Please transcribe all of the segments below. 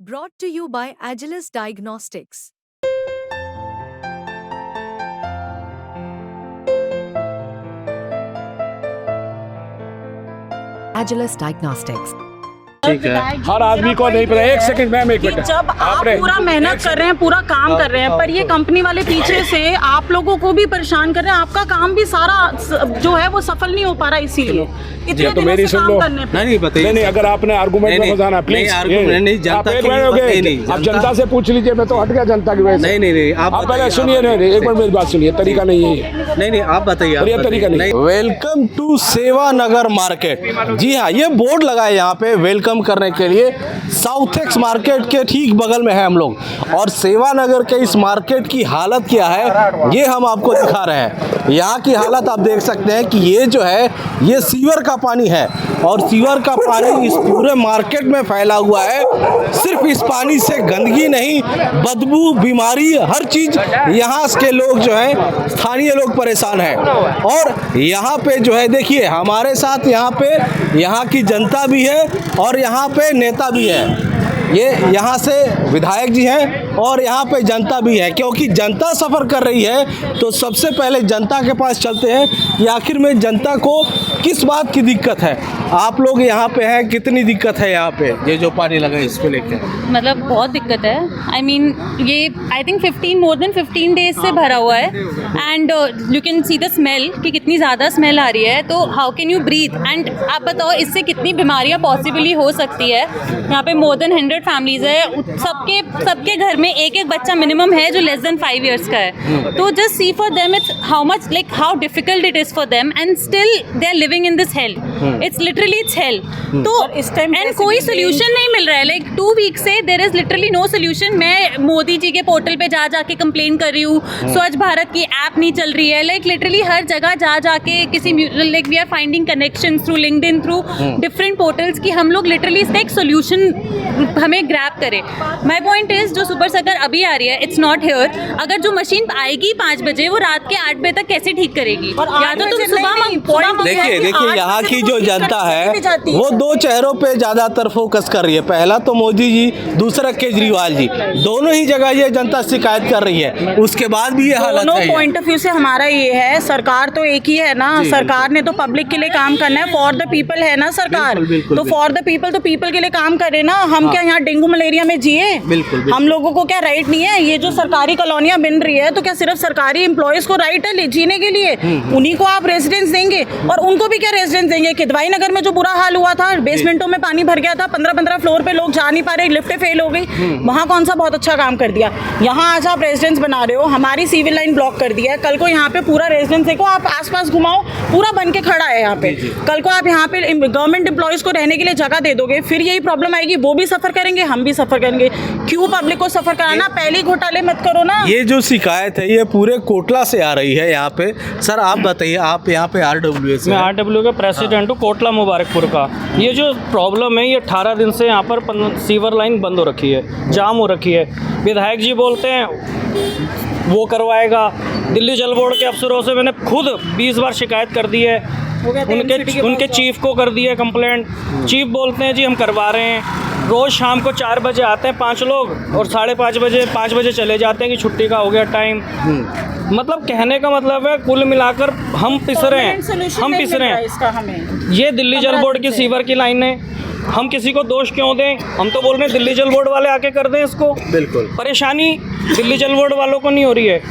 Brought to you by Agilus Diagnostics. Agilus Diagnostics. ठीक है। हर आदमी को नहीं पता। एक सेकंड मैम, एक मिनट। जब आप पूरा मेहनत कर रहे हैं, पूरा काम कर रहे हैं, पर ये कंपनी वाले पीछे से आप लोगों को भी परेशान कर रहे हैं। आपका काम भी सारा जो है वो सफल नहीं हो पा रहा, इसीलिए इतने तो मेरी दिनों से सुन लो। काम करने पे। नहीं बताइए। नहीं, अगर आपने आर्गूमेंट में बताना प्लीज। नहीं, जनता की नहीं, आप जनता से पूछ लीजिए, मैं तो हट गया जनता की वजह से। नहीं, आप पहले सुनिए। नहीं, एक बार मेरी बात सुनिए, तरीका नहीं है। नहीं, आप बताइए। और ये तरीका नहीं। वेलकम टू सेवा नगर मार्केट। जी हाँ, ये बोर्ड लगा है यहाँ पे वेलकम करने के लिए। साउथ एक्स मार्केट के ठीक बगल में है हम लोग, और सेवा नगर के इस मार्केट की हालत क्या है ये हम आपको दिखा रहे हैं। यहाँ की हालत आप देख सकते हैं कि ये जो है ये सीवर का पानी है, और सीवर का पानी इस पूरे मार्केट में फैला हुआ है। सिर्फ इस पानी से गंदगी नहीं, बदबू, बीमारी, हर चीज़ यहाँ के लोग जो है, स्थानीय लोग परेशान हैं। और यहाँ पे जो है देखिए, हमारे साथ यहाँ पे यहाँ की जनता भी है और यहाँ पे नेता भी है। ये यहाँ से विधायक जी हैं और यहाँ पे जनता भी है, क्योंकि जनता सफ़र कर रही है। तो सबसे पहले जनता के पास चलते हैं कि आखिर में जनता को किस बात की दिक्कत है। आप लोग यहाँ पे हैं, कितनी दिक्कत है यहाँ पे ये जो पानी लगा है इसको लेकर? मतलब बहुत दिक्कत है। आई मीन ये आई थिंक 15 डेज से भरा हुआ है, and you can see the smell कि कितनी ज़्यादा स्मेल आ रही है। तो how can you breathe? And आप बताओ इससे कितनी बीमारियाँ पॉसिबली हो सकती है। यहाँ पे मोर देन 100 फैमिलीज है, सबके घर में एक बच्चा मिनिमम है जो लेस देन 5 ईयर्स का है। तो just see for them it's how much like how difficult it is for them, and still they are living in this hell. It's literally it's hell. तो इस टाइम एंड कोई solution नहीं मिल रहा है। लाइक 2 वीक से there is literally no solution. मैं मोदी जी के पोर्टल पे जाके कंप्लेन कर रही हूँ। स्वच्छ भारत की ऐप नहीं चल रही है। लाइक लिटरली हर जगह जाके किसी like we are finding connection through LinkedIn, through different portals की हम लोग लिटरली इसका एक सोल्यूशन हमें ग्रैब करें। माई पॉइंट इज जो सुपर सकर अभी आ रही है, इट्स नॉट हियर। अगर जो मशीन आएगी 5 बजे, वो रात के 8 बजे तक कैसे ठीक करेगी? या तो तुम सुबह देखिए यहाँ की जो जनता है वो 2 चेहरों पे ज़्यादातर फोकस कर रही है। पहला तो मोदी जी, दूसरा केजरीवाल जी। दोनों ही जगह ये जनता शिकायत कर रही है, उसके बाद भी ये हालत है। दोनों पॉइंट ऑफ व्यू से हमारा ये है, सरकार तो एक ही है ना। सरकार ने तो पब्लिक के लिए काम करना है, फॉर द पीपल है ना सरकार। तो फॉर द पीपल तो पीपल के लिए काम करे ना। हम क्या यहाँ डेंगू मलेरिया में जिए? बिल्कुल। हम लोगों को क्या राइट नहीं है? ये जो सरकारी कॉलोनियाँ बन रही है, तो क्या सिर्फ सरकारी एम्प्लॉयज को राइट है जीने के लिए? उन्हीं को आप रेजिडेंस देंगे, और उनको भी क्या रेजिडेंस देंगे? किदवाई नगर में जो बुरा हाल हुआ था, बेसमेंटों में पानी भर गया था, 15 फ्लोर पे लोग जा नहीं पा रहे, लिफ्टें फेल हो गई। वहाँ कौन सा बहुत अच्छा काम कर दिया? यहाँ आज आप रेजिडेंस बना रहे हो, हमारी सिविल लाइन ब्लॉक कर दिया है। कल को यहाँ पे पूरा रेजिडेंस देखो, आप आसपास घुमाओ, पूरा बन के खड़ा है यहाँ पे। कल को आप यहाँ पे गवर्नमेंट एम्प्लॉयज को रहने के लिए जगह दे दोगे, फिर यही प्रॉब्लम आएगी। वो भी सफर करेंगे, हम भी सफर करेंगे। क्यों पब्लिक को सफर कराना? पहले ही घोटाले मत करो ना। ये जो शिकायत है ये पूरे कोटला से आ रही है यहाँ पे। सर आप बताइए, आप यहाँ पे RWA मैं RWA का प्रेसिडेंट हूँ, कोटला मुबारकपुर का। ये जो प्रॉब्लम है, ये 18 दिन से यहाँ पर सीवर लाइन बंद हो रखी है, जाम हो रखी है। विधायक जी बोलते हैं वो करवाएगा। दिल्ली जल बोर्ड के अफसरों से मैंने खुद 20 बार शिकायत कर दी है, उनके चीफ को कर दी है कंप्लेंट। चीफ बोलते हैं जी हम करवा रहे हैं। रोज़ शाम को 4 बजे आते हैं 5 लोग, और 5:30 बजे चले जाते हैं कि छुट्टी का हो गया टाइम। मतलब कहने का मतलब है कुल मिलाकर हम पिस रहे हैं। ये दिल्ली जल बोर्ड की सीवर की लाइन है। हम किसी को दोष क्यों दें? हम तो बोल रहे हैं दिल्ली जल बोर्ड वाले आके कर दें इसको। बिल्कुल। परेशानी दिल्ली जल बोर्ड वालों को नहीं हो रही है,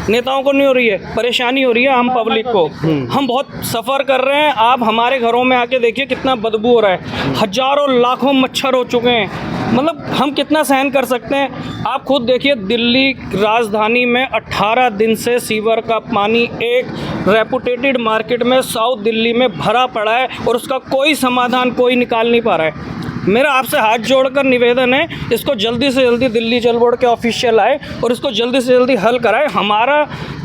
नेताओं को नहीं हो रही है, परेशानी हो रही है हम पब्लिक को। हम बहुत सफ़र कर रहे हैं। आप हमारे घरों में आके देखिए कितना बदबू हो रहा है। हजारों लाखों मच्छर हो चुके हैं। मतलब हम कितना सहन कर सकते हैं? आप खुद देखिए, दिल्ली राजधानी में 18 दिन से सीवर का पानी एक रेपुटेटेड मार्केट में साउथ दिल्ली में भरा पड़ा है, और उसका कोई समाधान कोई निकाल नहीं पा रहा है। मेरा आपसे हाथ जोड़कर निवेदन है, इसको जल्दी से जल्दी दिल्ली जल बोर्ड के ऑफिशियल आए और इसको जल्दी से जल्दी हल कराए। हमारा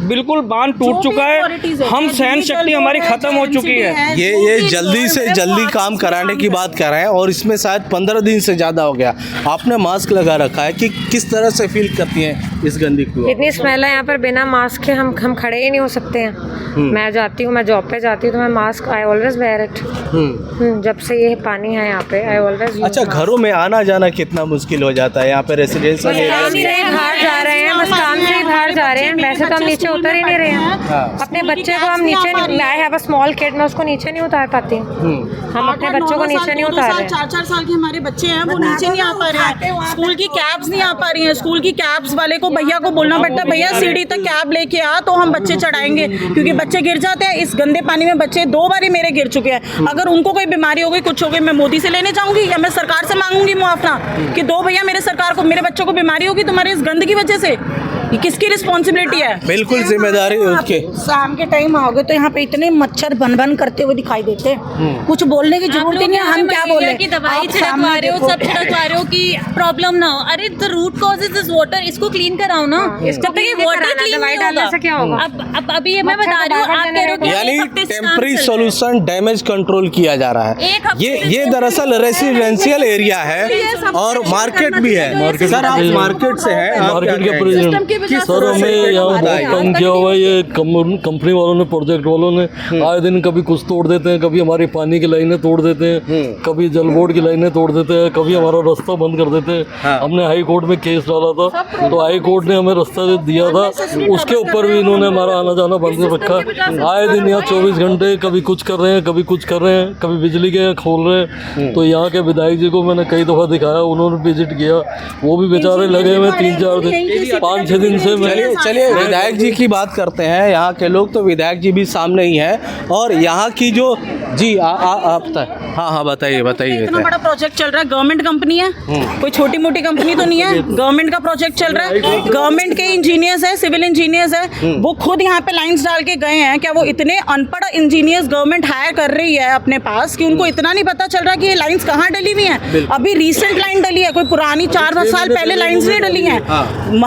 बिल्कुल बांध टूट चुका है, हम सहन शक्ति हमारी खत्म हो चुकी है। ये जल्दी से जल्दी काम कराने की बात कर रहे हैं और इसमें शायद 15 दिन से ज़्यादा हो गया। आपने मास्क लगा रखा है कि किस तरह से फील करती हैं इस गंदगी को? इतनी स्मेल है यहाँ पर, बिना मास्क के हम खड़े ही नहीं हो सकते हैं। मैं जाती हूँ, मैं जॉब पे जाती हूँ तो मैं mask I always wear it. जब से ये पानी है यहाँ पे आई ऑलवेज। अच्छा, घरों में आना जाना कितना मुश्किल हो जाता है यहाँ पे रेसिडेंशियल एरिया में? बाहर जा रहे हैं, बस काम से ही बाहर जा रहे हैं। वैसे तो हम नीचे उतर ही नहीं रहे हैं। अपने बच्चे को हम नीचे, I have a small kid, मैं उसको नीचे नहीं उतार पाती हूँ। हम अपने बच्चों को नीचे नहीं उतार रहे। 4-4 साल के हमारे बच्चे हैं, वो नीचे नहीं आ पा रहे हैं। स्कूल की कैब्स नहीं आ पा रही हैं। स्कूल की कैब्स वाले को भैया को बोलना पड़ता है, भैया सीढ़ी तक कैब लेके आ तो हम बच्चे चढ़ाएंगे, क्योंकि बच्चे गिर जाते हैं। इस गंदे पानी में बच्चे 2 बार मेरे गिर चुके हैं। अगर उनको कोई बीमारी हो गई, कुछ हो गई, मैं मोदी से लेने जाऊंगी या मैं सरकार से मांगूंगी मुआवजा कि दो भैया मेरे सरकार को, मेरे बच्चों को बीमारी होगी तुम्हारे इस गंदगी वजह से। ये किसकी रिस्पॉन्सिबिलिटी है? बिल्कुल जिम्मेदारी है उसके। शाम के टाइम आओगे तो यहाँ पे इतने मच्छर बन करते हुए दिखाई देते हैं, कुछ बोलने की जरूरत ही नहीं है। हम क्या बोले कि दवाई छिड़कवा रहे हो, सब छिड़कवा रहे हो कि प्रॉब्लम ना हो। अरे the root cause is this water, इसको क्लीन कराओ ना। जब तक ये वाटर क्लीन नहीं होगा, क्या होगा? अब अभी ये मैं बता रही हूँ, आप कह रहे हो कि यानी एक हफ्ते से टेम्पररी काम सॉल्यूशन डैमेज कंट्रोल किया जा रहा है। एक हफ्ते ये से दरअसल रेसिडेंशियल एरिया है और मार्केट भी है। सर, आप मार्केट से हैं, मार्केट के प्रेसिडेंट सर, हमें यहाँ बहुत तंग किया हुआ है ये कंपनी वालों ने, प्रोजेक्ट वालों ने। आए दिन कभी कुछ तोड़ देते हैं, कभी हमारी पानी की लाइनें तोड़ देते हैं, कभी जल बोर्ड की लाइनें तोड़ देते हैं, कभी हमारा रास्ता बंद कर देते हैं। हमने हाई कोर्ट में केस डाला था, तो हाई कोर्ट ने हमें रास्ता दिया था, उसके ऊपर भी इन्होंने हमारा आना जाना बंद कर रखा। आए दिन यहाँ 24 घंटे कभी कुछ कर रहे हैं, कभी कुछ कर रहे हैं, कभी बिजली के खोल रहे हैं। तो यहाँ के विधायक जी को मैंने कई दफ़ा दिखाया, उन्होंने विजिट किया, वो भी बेचारे लगे हुए 3-4 दिन 5-6 दिन से। चलिए विधायक जी की बात करते हैं। यहाँ के लोग तो विधायक जी भी सामने ही हैं और यहाँ की जो जी आप हाँ बताइए। इतना बड़ा प्रोजेक्ट चल रहा है, गवर्नमेंट कंपनी है, कोई छोटी मोटी कंपनी तो नहीं है। गवर्नमेंट का प्रोजेक्ट चल रहा है, गवर्नमेंट के इंजीनियर्स है, सिविल इंजीनियर्स है, वो खुद यहाँ पे लाइंस डाल के गए हैं। क्या वो इतने अनपढ़ इंजीनियर्स गवर्नमेंट हायर कर रही है अपने पास कि उनको इतना नहीं पता चल रहा कि ये लाइंस कहाँ डली हुई हैं? अभी रिसेंट लाइन डली है, कोई पुरानी 4 साल पहले लाइंस नहीं डली हैं।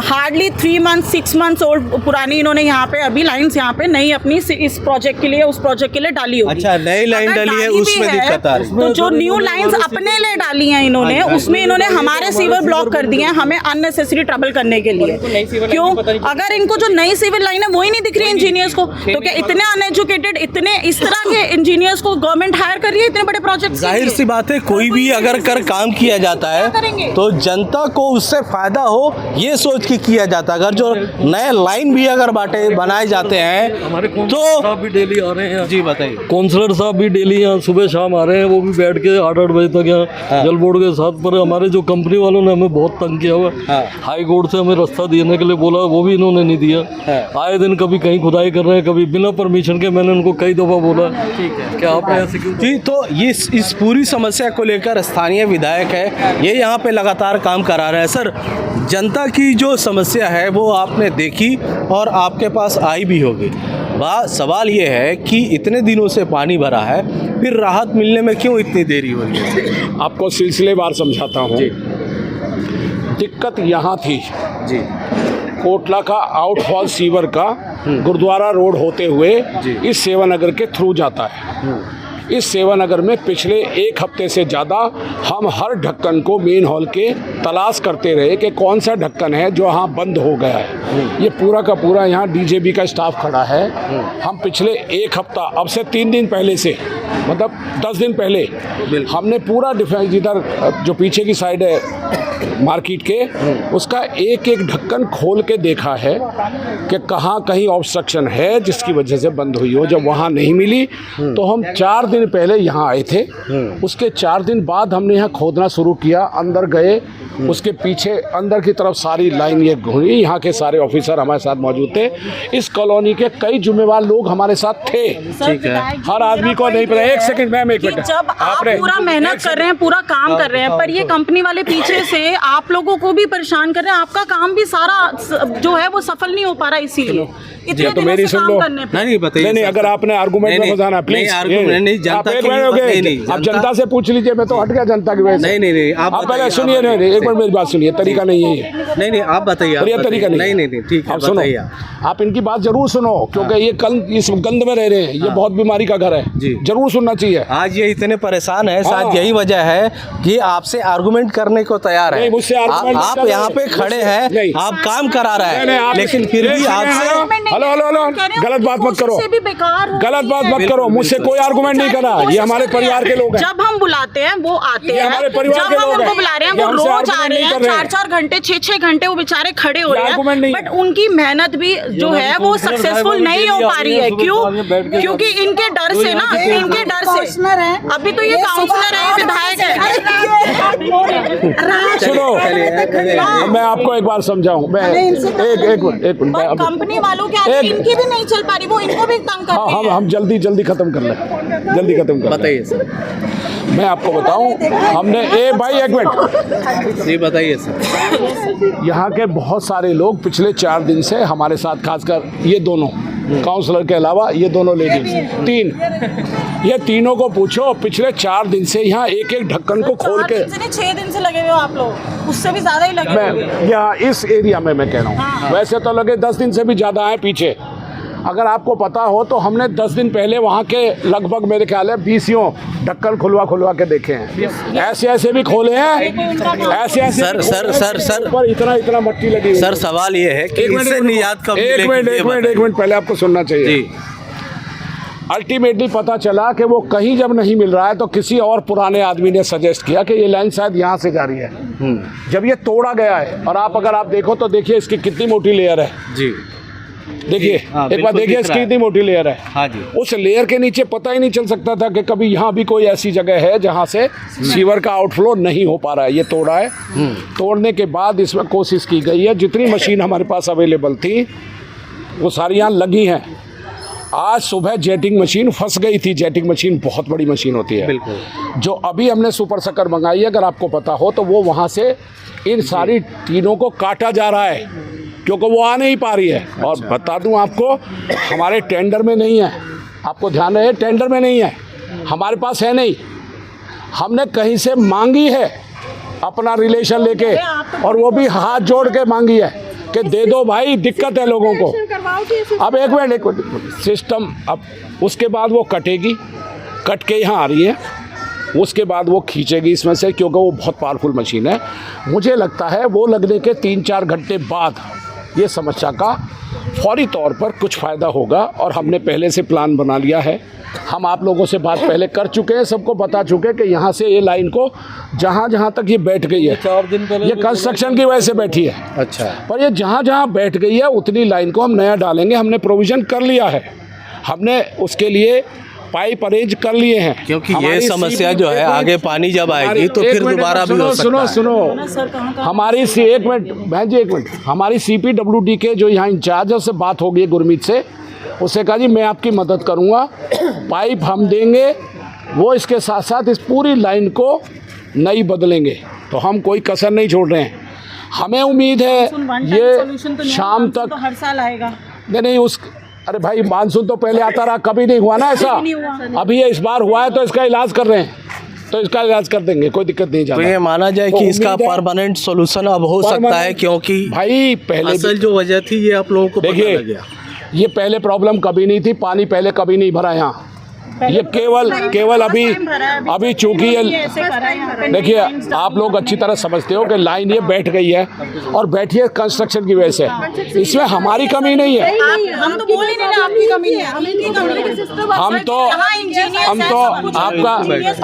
हार्डली 3 मंथ 6 मंथ्स ओल्ड पुरानी इन्होंने यहाँ पे अभी लाइंस यहाँ पे नई अपनी इस प्रोजेक्ट के लिए, उस प्रोजेक्ट के लिए डाली होगी। अच्छा, नई लाइन डली है, उसमें दिक्कत आ रही है। तो जो न्यू लाइंस अपने लिए डाली हैं इन्होंने, उसमें इन्होंने हमारे सीवर ब्लॉक कर दिए हैं, हमें अननेसेसरी ट्रबल करने के लिए। क्यों? अगर इनको जो नई सिविल लाइन है वही नहीं दिख रही इंजीनियर्स को, तो क्या इतने अनएजुकेटेड, इतने इस तरह के इंजीनियर्स को गवर्नमेंट हायर कर रही है इतने बड़े प्रोजेक्ट? जाहिर सी बात है, कोई भी अगर काम किया जाता है तो जनता को उससे फायदा हो ये सोच के किया जाता है। अगर जो नए लाइन भी अगर बनाए जाते हैं हमारे तो साहब भी डेली आ रहे हैं। जी बताइए। काउंसलर साहब भी डेली यहाँ सुबह शाम आ रहे हैं, वो भी बैठ के 8-8 बजे तक यहाँ जल बोर्ड के साथ। पर हमारे जो कंपनी वालों ने हमें बहुत तंग किया हुआ। हाई कोर्ट से हमें रास्ता देने के लिए बोला, वो भी इन्होंने नहीं दिया। आए दिन कभी कहीं खुदाई कर रहे हैं, कभी बिना परमिशन के। मैंने उनको कई दफ़ा बोला कि आप ऐसे क्यों। जी, तो ये इस पूरी समस्या को लेकर स्थानीय विधायक है, ये यहाँ पे लगातार काम करा रहे हैं। सर, जनता की जो समस्या है वो आपने देखी और आपके पास आई भी होगी। सवाल ये है कि इतने दिनों से पानी भरा है, फिर राहत मिलने में क्यों इतनी देरी हो रही है? आपको सिलसिलेवार समझाता हूँ। दिक्कत यहाँ थी जी, कोटला का आउटफॉल सीवर का गुरुद्वारा रोड होते हुए इस सेवानगर के थ्रू जाता है। इस सेवानगर में पिछले 1 हफ्ते से ज़्यादा हम हर ढक्कन को मेन हॉल के तलाश करते रहे कि कौन सा ढक्कन है जो यहाँ बंद हो गया है। ये पूरा का पूरा यहाँ डीजेबी का स्टाफ खड़ा है। हम पिछले 1 हफ्ता, अब से 3 दिन पहले से, मतलब 10 दिन पहले हमने पूरा डिफेंस, जिधर जो पीछे की साइड है मार्केट के, उसका एक ढक्कन खोल के देखा है कि कहाँ कहीं ऑब्स्ट्रक्शन है जिसकी वजह से बंद हुई हो। जब वहाँ नहीं मिली तो हम 4 दिन पहले यहाँ आए थे। उसके 4 दिन बाद हमने यहाँ खोदना शुरू किया, अंदर गए, उसके पीछे अंदर की तरफ सारी लाइन ये घूमी। यहाँ के सारे ऑफिसर हमारे साथ मौजूद थे। इस कॉलोनी के कई जिम्मेवार लोग हमारे साथ थे। ठीक है, हर आदमी को नहीं पता। 1 सेकंड मैम, 1 मिनट। जब आप पूरा मेहनत कर रहे हैं, पूरा काम कर रहे हैं, पर ये कंपनी वाले पीछे से से आप लोगों को भी परेशान कर रहे हैं, आपका काम भी सारा जो है वो सफल नहीं हो पा रहा इसीलिए इतने तो मेरी सुन लो। नहीं बताइए नहीं, अगर आपने आर्गूमेंट में बताना प्लीज। नहीं, जनता आप जनता से पूछ लीजिए, मैं तो हट गया जनता की वजह से। नहीं, आप पहले सुनिए। नहीं, एक मिनट मेरी बात सुनिए, तरीका नहीं है ये। नहीं, आप बताइए। ये तरीका नहीं, ठीक है, आप सुनो, आप इनकी बात जरूर सुनो, क्योंकि ये कल इस गंद में रह रहे हैं, ये बहुत बीमारी का घर है जी, जरूर सुनना चाहिए। आज ये इतने परेशान है, शायद यही वजह है कि आपसे आर्गुमेंट करने को तैयार है। मुझसे आप यहाँ पे खड़े हैं, आप काम करा रहे हैं, लेकिन फिर भी आपसे हेलो गलत बात मत करो, गलत बात मत करो, मुझसे कोई आर्गुमेंट नहीं करना। ये हमारे परिवार के लोग हैं, जब हम बुलाते हैं वो आते हैं, हमारे परिवार के जब हम लोग उनको हैं, बुला रहे हैं वो रोज आ रहे हैं, 4-4 घंटे 6-6 घंटे वो बेचारे खड़े हो रहे हैं, बट उनकी मेहनत भी जो है वो सक्सेसफुल नहीं हो पा रही है। क्यों? क्योंकि इनके डर से ना, इनके डर से अभी तो ये काउंसलर है, विधायक है। सुनो, मैं आपको एक बार समझाऊं, मैं एक मिनट, कंपनी वालों के आगे इनकी भी नहीं चल पा रही, वो इनको भी तंग कर रही है। हम जल्दी खत्म कर लें, जल्दी खत्म कर। बताइए सर। मैं आपको बताऊं, हमने भाई एक मिनट जी बताइए सर। यहाँ के बहुत सारे लोग पिछले 4 दिन से हमारे साथ, खासकर ये दोनों काउंसलर के अलावा ये दोनों लेडीज, 3, ये तीनों को पूछो, पिछले 4 दिन से यहाँ एक ढक्कन को खोल के 6 दिन से लगे हुए हो आप लोग, उससे भी ज्यादा ही लगे हुए। मैं यहाँ इस एरिया में मैं कह रहा हूँ, वैसे तो लगे 10 दिन से भी ज़्यादा है पीछे। अगर आपको पता हो तो हमने 10 दिन पहले वहाँ के लगभग मेरे ख्याल है 20 ढक्कन खुलवा के देखे हैं, ऐसे भी खोले हैं, ऐसे सर पर इतना मट्टी लगी हुई। सर सवाल ये है कि इससे निजात कब मिलेगी? एक मिनट पहले आपको सुनना चाहिए। अल्टीमेटली पता चला कि वो कहीं जब नहीं मिल रहा है तो किसी और पुराने आदमी ने सजेस्ट किया कि ये लाइन शायद यहाँ से जा रही है। जब ये तोड़ा गया है, और अगर आप देखो तो देखिए इसकी कितनी मोटी लेयर है जी, देखिए एक बार देखिए इसकी कितनी मोटी लेयर है। हाँ जी। उस लेयर के नीचे पता ही नहीं चल सकता था कि कभी यहाँ भी कोई ऐसी जगह है जहाँ से सीवर का आउटफ्लो नहीं हो पा रहा है। ये तोड़ा है, तोड़ने के बाद इसमें कोशिश की गई है, जितनी मशीन हमारे पास अवेलेबल थी वो सारी यहाँ लगी हैं। आज सुबह जेटिंग मशीन फंस गई थी। जेटिंग मशीन बहुत बड़ी मशीन होती है, बिल्कुल। जो अभी हमने सुपर सकर मंगाई है, अगर आपको पता हो तो वो वहाँ से इन सारी टीनों को काटा जा रहा है, क्योंकि वो आ नहीं पा रही है। और बता दूं आपको, हमारे टेंडर में नहीं है, आपको ध्यान रहे, टेंडर में नहीं है, हमारे पास है नहीं, हमने कहीं से मांगी है अपना रिलेशन लेके, और वो भी हाथ जोड़ के मांगी है कि दे दो भाई, दिक्कत है लोगों को। अब एक मिनट सिस्टम, अब उसके बाद वो कटेगी, कट के यहाँ आ रही है, उसके बाद वो खींचेगी इसमें से, क्योंकि वो बहुत पावरफुल मशीन है। मुझे लगता है वो लगने के 3-4 घंटे बाद ये समस्या का फौरी तौर पर कुछ फ़ायदा होगा, और हमने पहले से प्लान बना लिया है। हम आप लोगों से बात पहले कर चुके हैं, सबको बता चुके हैं कि यहाँ से ये लाइन को जहाँ तक ये बैठ गई है, 4 दिन पहले ये कंस्ट्रक्शन की वजह से बैठी है, अच्छा, पर ये जहाँ बैठ गई है उतनी लाइन को हम नया डालेंगे। हमने प्रोविज़न कर लिया है, हमने उसके लिए पाइप अरेंज कर लिए हैं, क्योंकि ये समस्या जो है आगे पानी जब आएगी तो फिर दोबारा भी हो सकता है। सुनो हमारी एक मिनट बहन जी, एक मिनट, हमारी CPWD के जो यहाँ इंचार्ज है उससे बात हो गई गुरमीत से, उससे कहा जी मैं आपकी मदद करूँगा, पाइप हम देंगे, वो इसके साथ साथ इस पूरी लाइन को नई बदलेंगे, तो हम कोई कसर नहीं छोड़ रहे हैं। हमें उम्मीद है ये शाम तक हर साल आएगा। नहीं उस, अरे भाई मानसून तो पहले आता रहा, कभी नहीं हुआ ना ऐसा, अभी ये इस बार हुआ है तो इसका इलाज कर रहे हैं, तो इसका इलाज कर देंगे, कोई दिक्कत नहीं जाता। तो ये माना जाए कि इसका परमानेंट सॉल्यूशन अब हो सकता है, क्योंकि भाई पहले असल जो वजह थी ये आप लोगों को पता लग गया। ये पहले प्रॉब्लम कभी नहीं थी, पानी पहले कभी नहीं भरा यहाँ, ये केवल अभी चूंकि ये देखिए आप लोग अच्छी तरह समझते हो कि लाइन ये बैठ गई है, और बैठी है कंस्ट्रक्शन की वजह से, इसमें हमारी कमी नहीं है। हम तो बोल ही नहीं आपकी कमी है, हम तो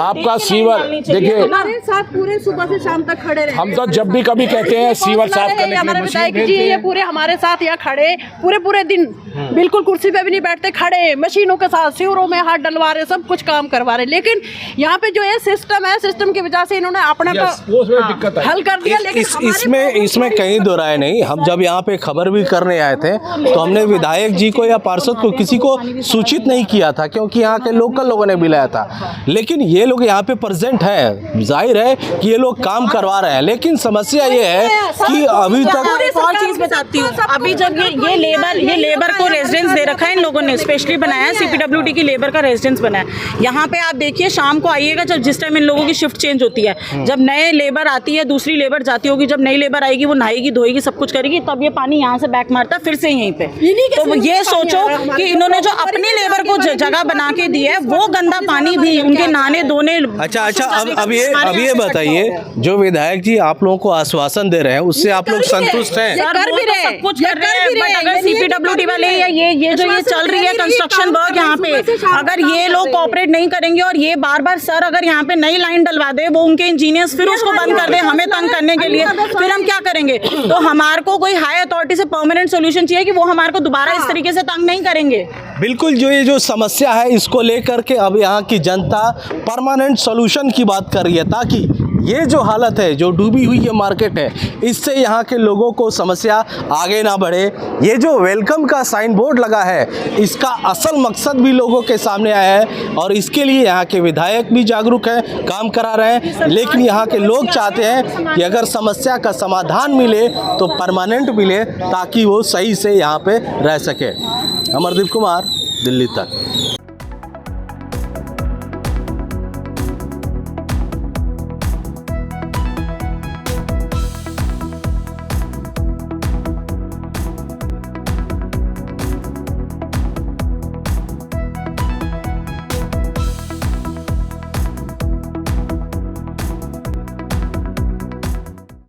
आपका सीवर देखिए, हमारे साथ पूरे सुबह से शाम तक खड़े रहे। हम तो जब भी कभी कहते हैं सीवर साफ करने के लिए हमारे विधायक जी ये पूरे हमारे साथ यहाँ खड़े पूरे दिन, बिल्कुल कुर्सी पे भी नहीं बैठते, खड़े मशीनों के साथ सीवरों में हाथ डलवा करवा रहे, सब कुछ काम करवा रहे, लेकिन यहाँ पे जो है सिस्टम की वजह से इन्होंने अपने दिक्कत है। हल कर दिया। लेकिन इसमें कहीं दो राय नहीं। हम जब यहाँ पे खबर भी करने आए थे तो हमने विधायक जी को या पार्षद को किसी को सूचित नहीं किया था, क्योंकि यहाँ के लोकल लोगों ने बुलाया था। लेकिन ये लोग यहाँ पे प्रेजेंट है, जाहिर है कि ये लोग काम करवा रहे हैं। लेकिन समस्या ये है कि अभी तक एक और चीज बताती हूँ, अभी जब ये लेबर को रेजिडेंस दे रखा है इन लोगों ने, स्पेशली बनाया है CPWD की लेबर का रेजिडेंस बनाया है। यहाँ पे आप देखिए शाम को आइएगा, जब जिस टाइम इन लोगों की शिफ्ट चेंज होती है, जब नए लेबर आती है दूसरी लेबर जाती होगी, जब नई लेबर आएगी वो नहाएगी धोएगी सब कुछ करेगी, तब ये पानी यहाँ से बैक मारता है फिर से यहीं पे। तो ये सोचो कि इन्होंने जो अपनी लेबर को जगह बना के दी है वो गंदा पानी भी उनके नहाने धोने। अच्छा अब ये बताइए, जो विधायक जी आप लोगों को आश्वासन दे रहे हैं उससे आप लोग संतुष्ट हैं? कर भी रहे, सब कुछ कर रहे हैं, बट अगर CPWD वाले या ये जो ये चल रही है कंस्ट्रक्शन वर्क यहाँ पे, अगर ये लोग कोऑपरेट नहीं करेंगे और ये बार सर अगर यहाँ पे नई लाइन डलवा दे, वो उनके इंजीनियर्स फिर उसको बंद कर दे हमें तंग करने के लिए, फिर हम क्या करेंगे? तो हमारे को कोई हाई अथॉरिटी से परमानेंट सोल्यूशन चाहिए कि वो हमारे को दोबारा इस तरीके से तंग नहीं करेंगे। बिल्कुल, ये जो समस्या है इसको लेकर के अब यहाँ की जनता परमानेंट सॉल्यूशन की बात कर रही है, ताकि ये जो हालत है, जो डूबी हुई ये मार्केट है, इससे यहाँ के लोगों को समस्या आगे ना बढ़े। ये जो वेलकम का साइन बोर्ड लगा है, इसका असल मकसद भी लोगों के सामने आया है और इसके लिए यहाँ के विधायक भी जागरूक हैं, काम करा रहे हैं। लेकिन यहाँ के लोग चाहते हैं कि अगर समस्या का समाधान मिले तो परमानेंट मिले, ताकि वो सही से यहाँ पे रह सके। अमरदीप कुमार, दिल्ली तक।